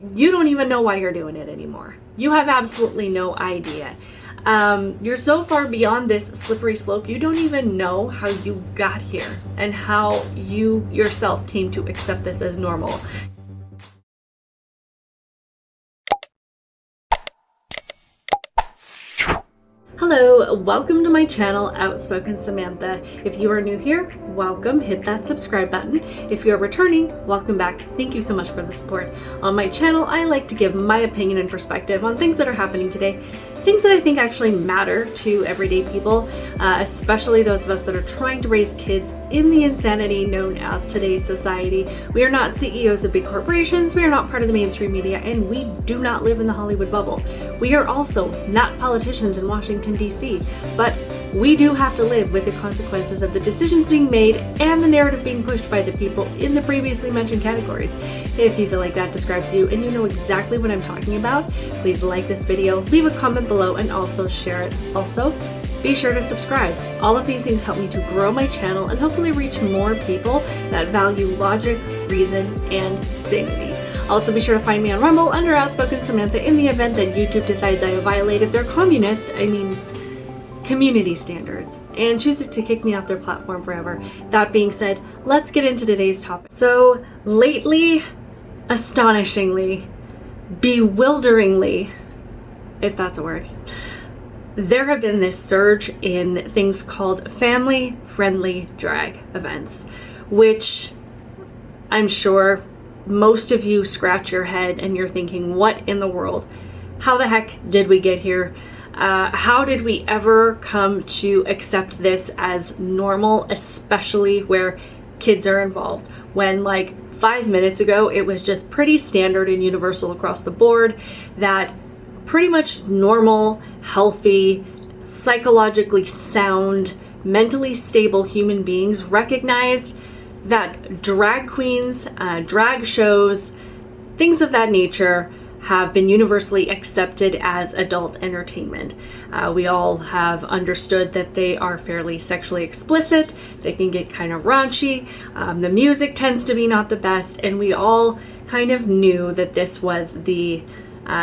you don't even know why you're doing it anymore. You have absolutely no idea. You're so far beyond this slippery slope, you don't even know how you got here and how you yourself came to accept this as normal. Hello, welcome to my channel, Outspoken Samantha. If you are new here, welcome, hit that subscribe button. If you're returning, welcome back. Thank you so much for the support. On my channel, I like to give my opinion and perspective on things that are happening today, things that I think actually matter to everyday people, especially those of us that are trying to raise kids in the insanity known as today's society. We are not CEOs of big corporations, we are not part of the mainstream media, and we do not live in the Hollywood bubble. We are also not politicians in Washington, D.C., but we do have to live with the consequences of the decisions being made and the narrative being pushed by the people in the previously mentioned categories. If you feel like that describes you and you know exactly what I'm talking about, please like this video, leave a comment below, and also share it. Also, be sure to subscribe. All of these things help me to grow my channel and hopefully reach more people that value logic, reason, and sanity. Also, be sure to find me on Rumble under Outspoken Samantha in the event that YouTube decides I have violated their community standards and chooses to kick me off their platform forever. That being said, let's get into today's topic. So lately, astonishingly, bewilderingly, if that's a word, there have been this surge in things called family-friendly drag events, which I'm sure most of you scratch your head and you're thinking, what in the world? How the heck did we get here? How did we ever come to accept this as normal, especially where kids are involved? When like 5 minutes ago, it was just pretty standard and universal across the board that pretty much normal, healthy, psychologically sound, mentally stable human beings recognized that drag queens, drag shows, things of that nature have been universally accepted as adult entertainment. We all have understood that they are fairly sexually explicit, they can get kind of raunchy, the music tends to be not the best, and we all kind of knew that this was the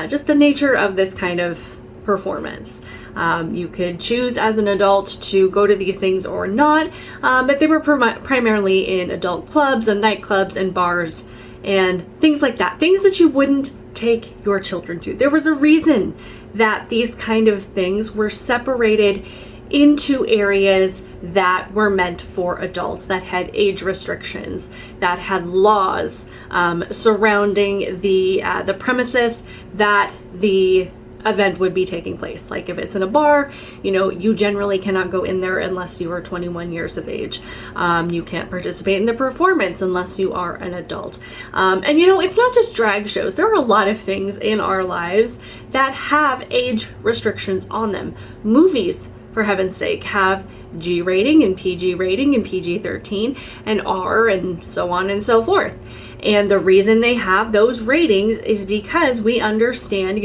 just the nature of this kind of performance. You could choose as an adult to go to these things or not, but they were primarily in adult clubs and nightclubs and bars and things like that. Things that you wouldn't take your children to. There was a reason that these kind of things were separated into areas that were meant for adults, that had age restrictions, that had laws surrounding the premises that the event would be taking place. Like if it's in a bar, you generally cannot go in there unless you are 21 years of age. You can't participate in the performance unless you are an adult. And it's not just drag shows. There are a lot of things in our lives that have age restrictions on them. Movies, for heaven's sake, have G rating and PG rating and PG-13 and R and so on and so forth. And the reason they have those ratings is because we understand,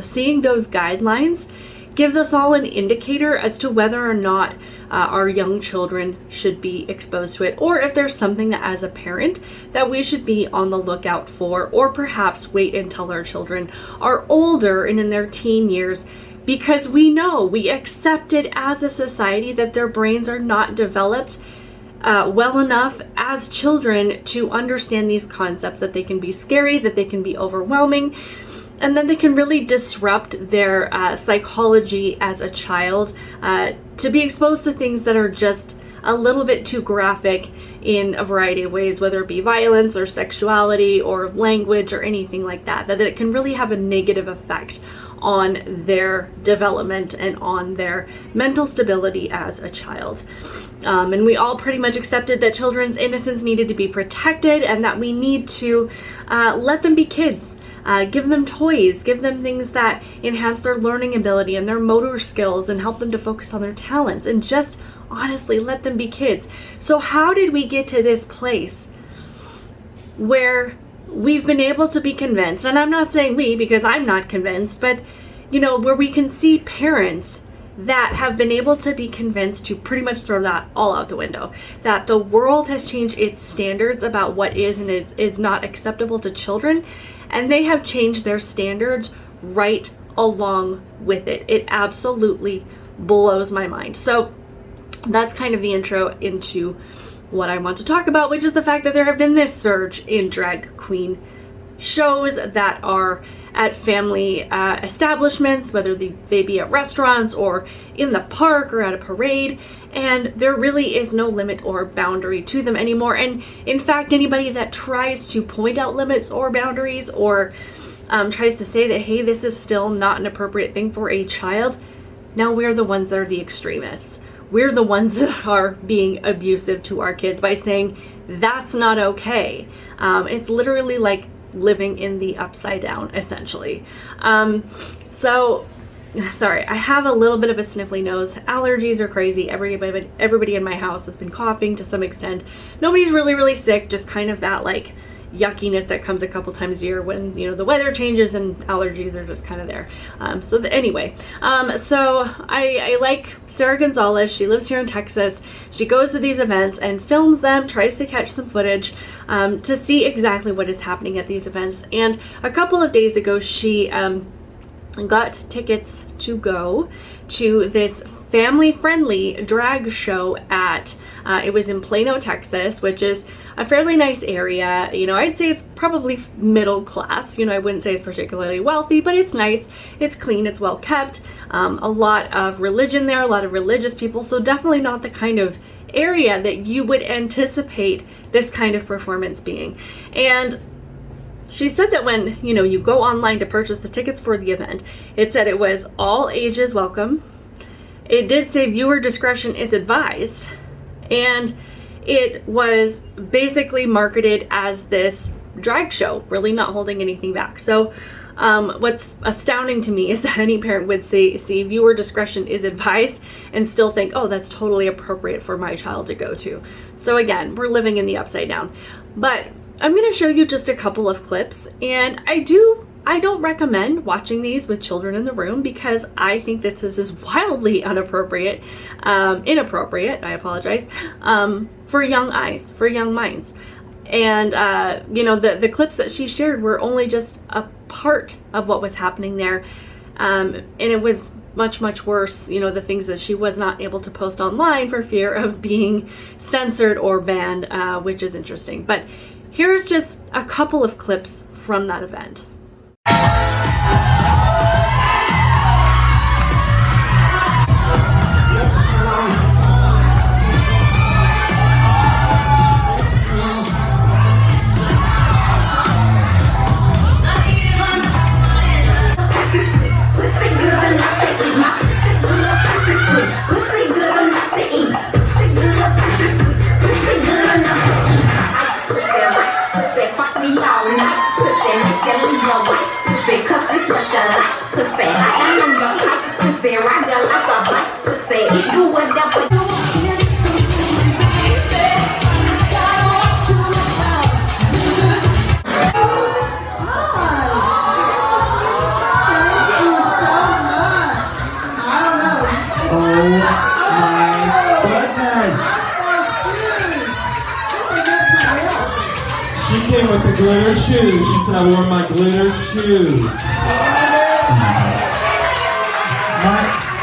seeing those guidelines gives us all an indicator as to whether or not our young children should be exposed to it, or if there's something that as a parent that we should be on the lookout for, or perhaps wait until our children are older and in their teen years, because we accept it as a society that their brains are not developed well enough as children to understand these concepts, that they can be scary, that they can be overwhelming, and then they can really disrupt their psychology as a child, to be exposed to things that are just a little bit too graphic in a variety of ways, whether it be violence or sexuality or language or anything like that, that it can really have a negative effect on their development and on their mental stability as a child. And we all pretty much accepted that children's innocence needed to be protected and that we need to let them be kids. Give them toys, give them things that enhance their learning ability and their motor skills and help them to focus on their talents, and just honestly let them be kids. So how did we get to this place where we've been able to be convinced, and I'm not saying we because I'm not convinced, but where we can see parents that have been able to be convinced to pretty much throw that all out the window, that the world has changed its standards about what is and is not acceptable to children, and they have changed their standards right along with it. It absolutely blows my mind. So that's kind of the intro into what I want to talk about, which is the fact that there have been this surge in drag queen shows that are at family establishments, whether they be at restaurants or in the park or at a parade, and there really is no limit or boundary to them anymore. And in fact, anybody that tries to point out limits or boundaries or tries to say that, hey, this is still not an appropriate thing for a child, now we're the ones that are the extremists. We're the ones that are being abusive to our kids by saying that's not okay. It's literally like living in the upside down, essentially. So, sorry, I have a little bit of a sniffly nose. Allergies are crazy. Everybody in my house has been coughing to some extent. Nobody's really sick, just kind of that like yuckiness that comes a couple times a year when, you know, the weather changes and allergies are just kind of there. So I like Sara Gonzales. She lives here in Texas. She goes to these events and films them, tries to catch some footage to see exactly what is happening at these events. And a couple of days ago, she got tickets to go to this family-friendly drag show at, it was in Plano, Texas, which is a fairly nice area. You know, I'd say it's probably middle class. You know, I wouldn't say it's particularly wealthy, but it's nice, it's clean, it's well kept. A lot of religion there, a lot of religious people, so definitely not the kind of area that you would anticipate this kind of performance being. And she said that when, you know, you go online to purchase the tickets for the event, it said it was all ages welcome. It did say viewer discretion is advised. And it was basically marketed as this drag show, really not holding anything back. So what's astounding to me is that any parent would see viewer discretion is advised and still think, oh, that's totally appropriate for my child to go to. So again, we're living in the upside down. But I'm going to show you just a couple of clips, and I don't recommend watching these with children in the room because I think that this is wildly inappropriate, I apologize, for young eyes, for young minds. And, you know, the clips that she shared were only just a part of what was happening there. And it was much worse, you know, the things that she was not able to post online for fear of being censored or banned, which is interesting. But here's just a couple of clips from that event. She came with the glitter shoes. She said, I wore my glitter shoes.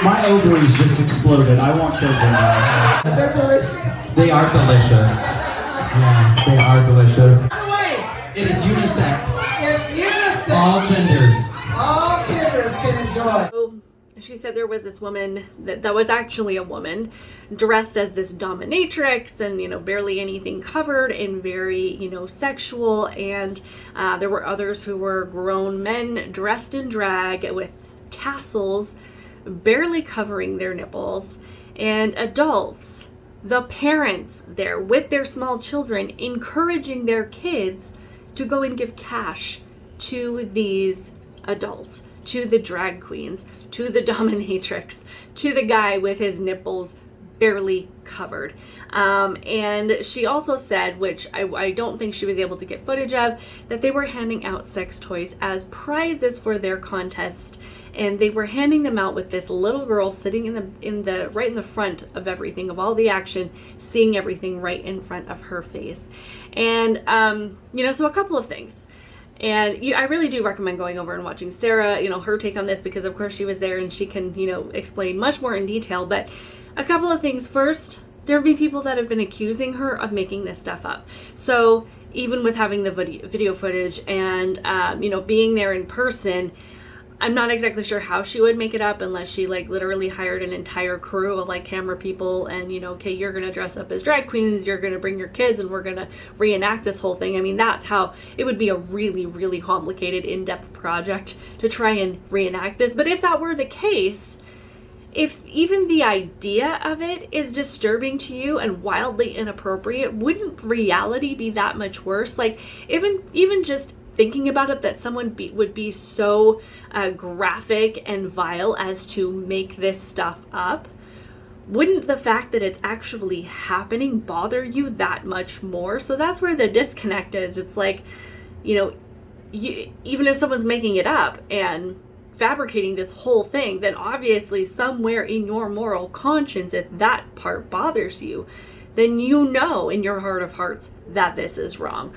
My ovaries just exploded. I want children now. They're delicious. They are delicious. Yeah, they are delicious. By the way, It is unisex. it's unisex. All genders. All genders can enjoy. So she said there was this woman that was actually a woman dressed as this dominatrix and, you know, barely anything covered and very, you know, sexual. And there were others who were grown men dressed in drag with tassels barely covering their nipples, and adults, the parents there with their small children, encouraging their kids to go and give cash to these adults, to the drag queens, to the dominatrix, to the guy with his nipples barely covered. And she also said, which I don't think she was able to get footage of, that they were handing out sex toys as prizes for their contest, and they were handing them out with this little girl sitting in the right in the front of everything, of all the action, seeing everything right in front of her face. And you know, so a couple of things. And I really do recommend going over and watching Sara, her take on this, because of course she was there and she can, explain much more in detail. But a couple of things. First, there have been people that have been accusing her of making this stuff up. So even with having the video footage and, being there in person, I'm not exactly sure how she would make it up unless she literally hired an entire crew of camera people and, okay, you're going to dress up as drag queens, you're going to bring your kids, and we're going to reenact this whole thing. I mean, that's how it would be a really, really complicated, in-depth project to try and reenact this. But if that were the case, if even the idea of it is disturbing to you and wildly inappropriate, wouldn't reality be that much worse? Even just thinking about it, that someone would be so graphic and vile as to make this stuff up, wouldn't the fact that it's actually happening bother you that much more? So that's where the disconnect is. It's even if someone's making it up and fabricating this whole thing, then obviously somewhere in your moral conscience, if that part bothers you, then in your heart of hearts that this is wrong.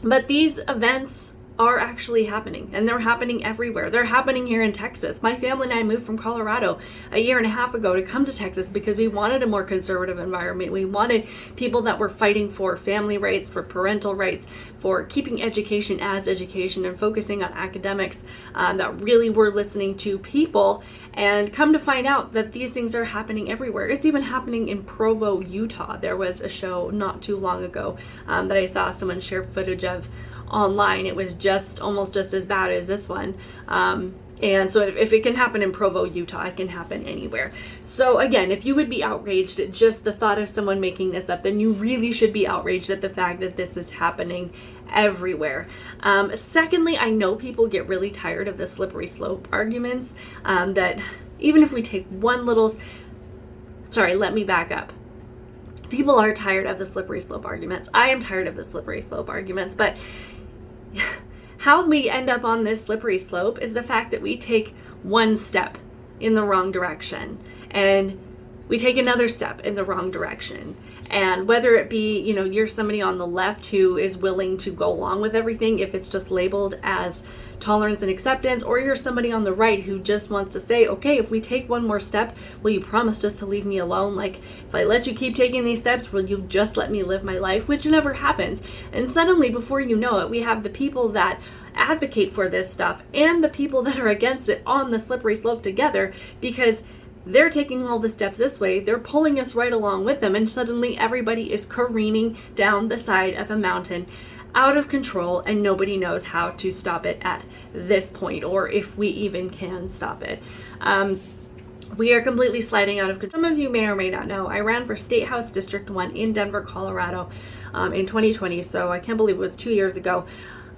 But these events are actually happening, and they're happening everywhere. They're happening here in Texas. My family and I moved from Colorado a year and a half ago to come to Texas because we wanted a more conservative environment. We wanted people that were fighting for family rights, for parental rights, for keeping education as education and focusing on academics, that really were listening to people. And come to find out that these things are happening everywhere. It's even happening in Provo, Utah. There was a show not too long ago that I saw someone share footage of online. It was almost just as bad as this one. And so if it can happen in Provo, Utah, it can happen anywhere. So again, if you would be outraged at just the thought of someone making this up, then you really should be outraged at the fact that this is happening everywhere. Secondly, I know people get really tired of the slippery slope arguments, that even if we take one little, let me back up. People are tired of the slippery slope arguments. I am tired of the slippery slope arguments, but how we end up on this slippery slope is the fact that we take one step in the wrong direction and we take another step in the wrong direction. And whether it be, you're somebody on the left who is willing to go along with everything if it's just labeled as tolerance and acceptance, or you're somebody on the right who just wants to say, okay, if we take one more step, will you promise just to leave me alone? If I let you keep taking these steps, will you just let me live my life? Which never happens. And suddenly, before you know it, we have the people that advocate for this stuff and the people that are against it on the slippery slope together, because they're taking all the steps this way, they're pulling us right along with them, and suddenly everybody is careening down the side of a mountain out of control, and nobody knows how to stop it at this point, or if we even can stop it. We are completely sliding out of control. Some of you may or may not know, I ran for State House District 1 in Denver, Colorado in 2020, so I can't believe it was 2 years ago.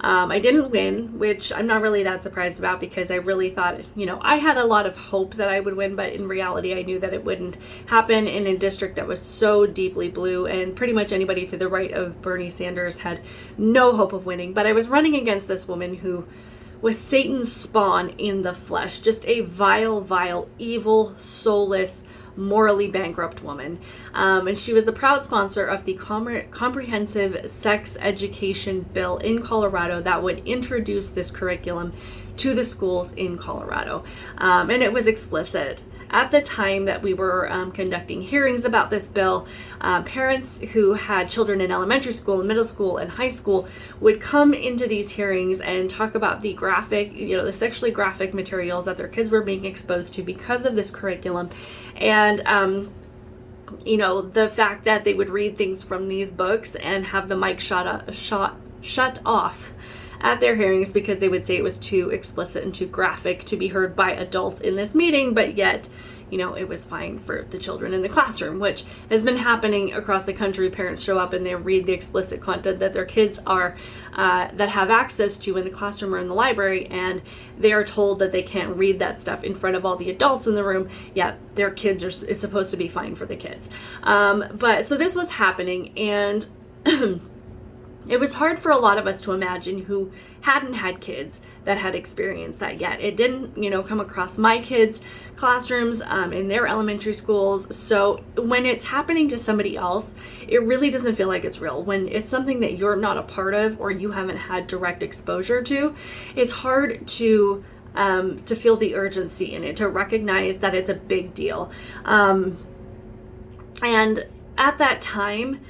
I didn't win, which I'm not really that surprised about, because I really thought, I had a lot of hope that I would win, but in reality, I knew that it wouldn't happen in a district that was so deeply blue, and pretty much anybody to the right of Bernie Sanders had no hope of winning. But I was running against this woman who was Satan's spawn in the flesh, just a vile, vile, evil, soulless, morally bankrupt woman. And she was the proud sponsor of the comprehensive sex education bill in Colorado that would introduce this curriculum to the schools in Colorado. And it was explicit. At the time that we were conducting hearings about this bill, parents who had children in elementary school, middle school, and high school would come into these hearings and talk about the graphic, the sexually graphic materials that their kids were being exposed to because of this curriculum. And, the fact that they would read things from these books and have the mic shut off at their hearings because they would say it was too explicit and too graphic to be heard by adults in this meeting, but yet, it was fine for the children in the classroom, which has been happening across the country. Parents show up and they read the explicit content that their kids are, that have access to in the classroom or in the library, and they are told that they can't read that stuff in front of all the adults in the room. Yeah, their kids it's supposed to be fine for the kids. But so this was happening, and It was hard for a lot of us to imagine who hadn't had kids that had experienced that yet. It didn't, come across my kids' classrooms in their elementary schools. So when it's happening to somebody else, it really doesn't feel like it's real. When it's something that you're not a part of or you haven't had direct exposure to, it's hard to feel the urgency in it, to recognize that it's a big deal. And at that time,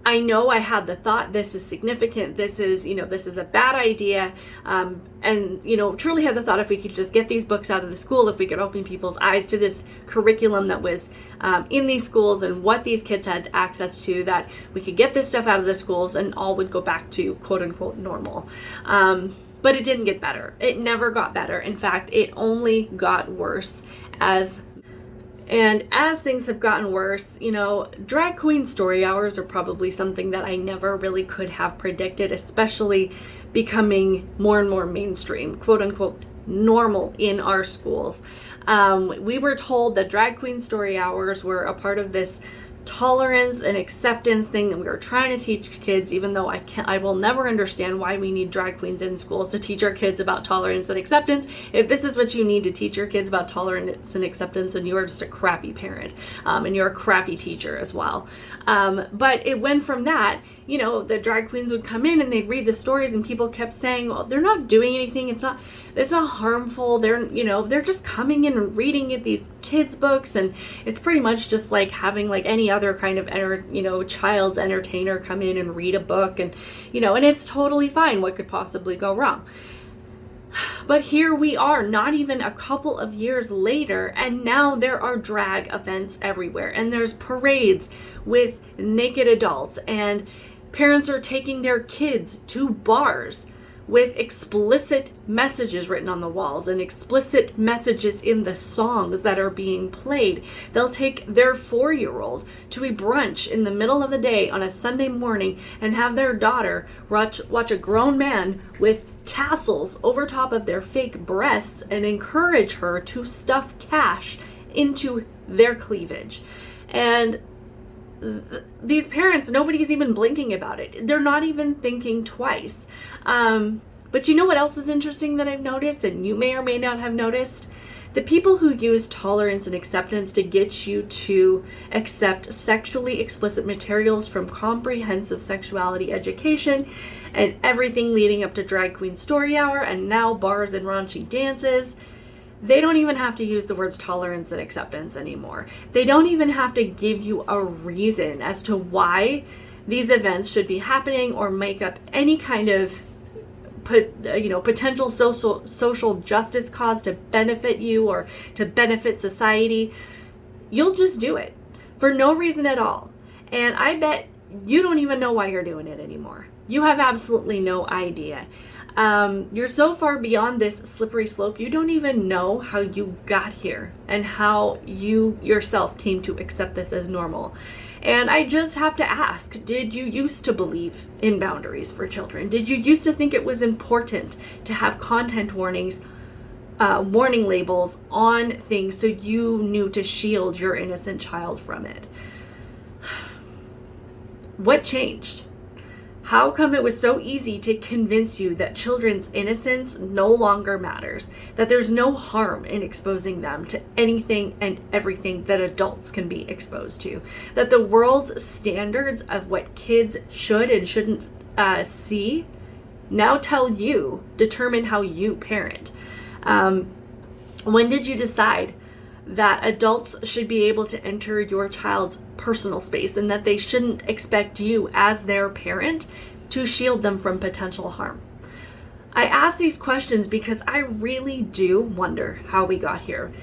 I know I had the thought, this is significant, this is a bad idea, and truly had the thought, if we could just get these books out of the school, if we could open people's eyes to this curriculum that was in these schools and what these kids had access to, that we could get this stuff out of the schools and all would go back to quote unquote normal. But it didn't get better. It never got better. In fact, it only got worse as things have gotten worse. Drag queen story hours are probably something that I never really could have predicted, especially becoming more and more mainstream, quote unquote, normal in our schools. We were told that drag queen story hours were a part of this tolerance and acceptance thing that we were trying to teach kids, even though I will never understand why we need drag queens in schools to teach our kids about tolerance and acceptance. If this is what you need to teach your kids about tolerance and acceptance, then you are just a crappy parent, and you're a crappy teacher as well. But it went from that, the drag queens would come in and they'd read the stories and people kept saying, well, they're not doing anything. It's not harmful. They're just coming in and reading these kids' books, and it's pretty much just like having like any other kind of child's entertainer come in and read a book, and and it's totally fine. What could possibly go wrong? But here we are, not even a couple of years later, and now there are drag events everywhere, and there's parades with naked adults, and parents are taking their kids to bars with explicit messages written on the walls and explicit messages in the songs that are being played. They'll take their 4-year-old to a brunch in the middle of the day on a Sunday morning and have their daughter watch a grown man with tassels over top of their fake breasts and encourage her to stuff cash into their cleavage. And these parents, nobody's even blinking about it. They're not even thinking twice. But you know what else is interesting that I've noticed, and you may or may not have noticed? The people who use tolerance and acceptance to get you to accept sexually explicit materials from comprehensive sexuality education and everything leading up to drag queen story hour and now bars and raunchy dances, they don't even have to use the words tolerance and acceptance anymore. They don't even have to give you a reason as to why these events should be happening or make up any kind of potential social justice cause to benefit you or to benefit society. You'll just do it for no reason at all. And I bet you don't even know why you're doing it anymore. You have absolutely no idea. You're so far beyond this slippery slope, you don't even know how you got here and how you yourself came to accept this as normal. And I just have to ask, did you used to believe in boundaries for children? Did you used to think it was important to have content warnings, warning labels on things so you knew to shield your innocent child from it? What changed? How come it was so easy to convince you that children's innocence no longer matters, that there's no harm in exposing them to anything and everything that adults can be exposed to, that the world's standards of what kids should and shouldn't see now determine how you parent? When did you decide that adults should be able to enter your child's personal space and that they shouldn't expect you as their parent to shield them from potential harm? I ask these questions because I really do wonder how we got here.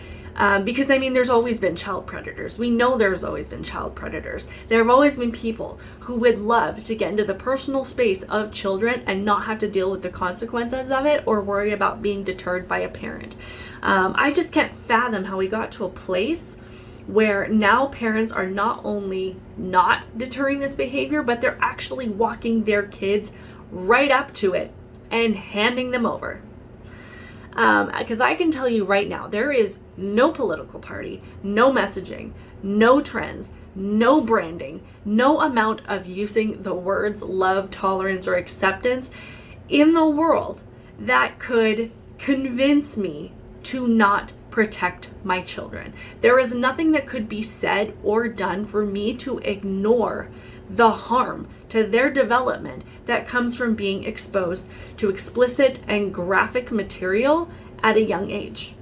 Because there's always been child predators. We know there's always been child predators. There have always been people who would love to get into the personal space of children and not have to deal with the consequences of it or worry about being deterred by a parent. I just can't fathom how we got to a place where now parents are not only not deterring this behavior, but they're actually walking their kids right up to it and handing them over. Because I can tell you right now, there is no political party, no messaging, no trends, no branding, no amount of using the words love, tolerance, or acceptance in the world that could convince me to not protect my children. There is nothing that could be said or done for me to ignore the harm to their development that comes from being exposed to explicit and graphic material at a young age.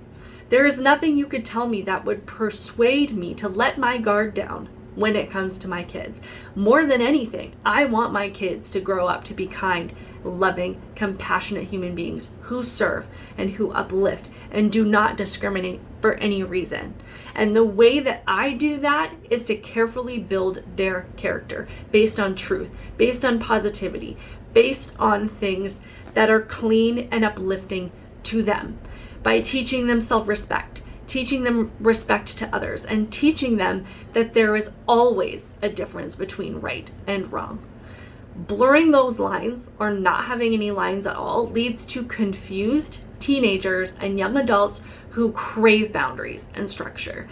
There is nothing you could tell me that would persuade me to let my guard down when it comes to my kids. More than anything, I want my kids to grow up to be kind, loving, compassionate human beings who serve and who uplift and do not discriminate for any reason. And the way that I do that is to carefully build their character based on truth, based on positivity, based on things that are clean and uplifting to them, by teaching them self-respect, teaching them respect to others, and teaching them that there is always a difference between right and wrong. Blurring those lines, or not having any lines at all, leads to confused teenagers and young adults who crave boundaries and structure,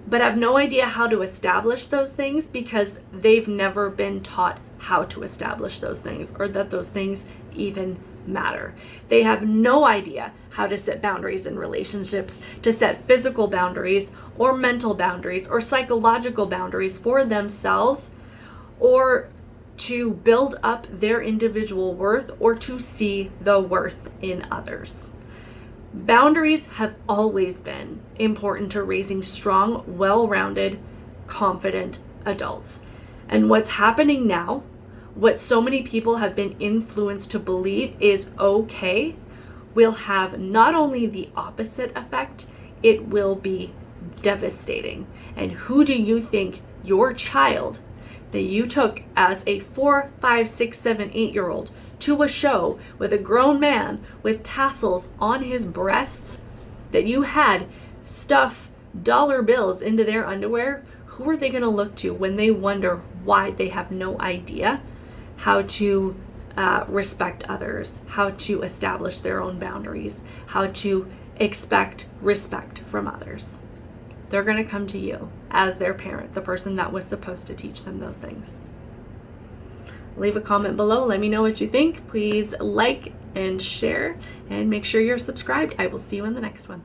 but have no idea how to establish those things because they've never been taught how to establish those things, or that those things even matter. They have no idea how to set boundaries in relationships, to set physical boundaries or mental boundaries or psychological boundaries for themselves, or to build up their individual worth, or to see the worth in others. Boundaries have always been important to raising strong, well-rounded, confident adults. And what's happening now, what so many people have been influenced to believe is okay, will have not only the opposite effect, it will be devastating. And who do you think your child that you took as a 4, 5, 6, 7, 8-year-old to a show with a grown man with tassels on his breasts, that you had stuff dollar bills into their underwear, who are they going to look to when they wonder why they have no idea how to respect others, how to establish their own boundaries, how to expect respect from others? They're going to come to you as their parent, the person that was supposed to teach them those things. Leave a comment below. Let me know what you think. Please like and share, and make sure you're subscribed. I will see you in the next one.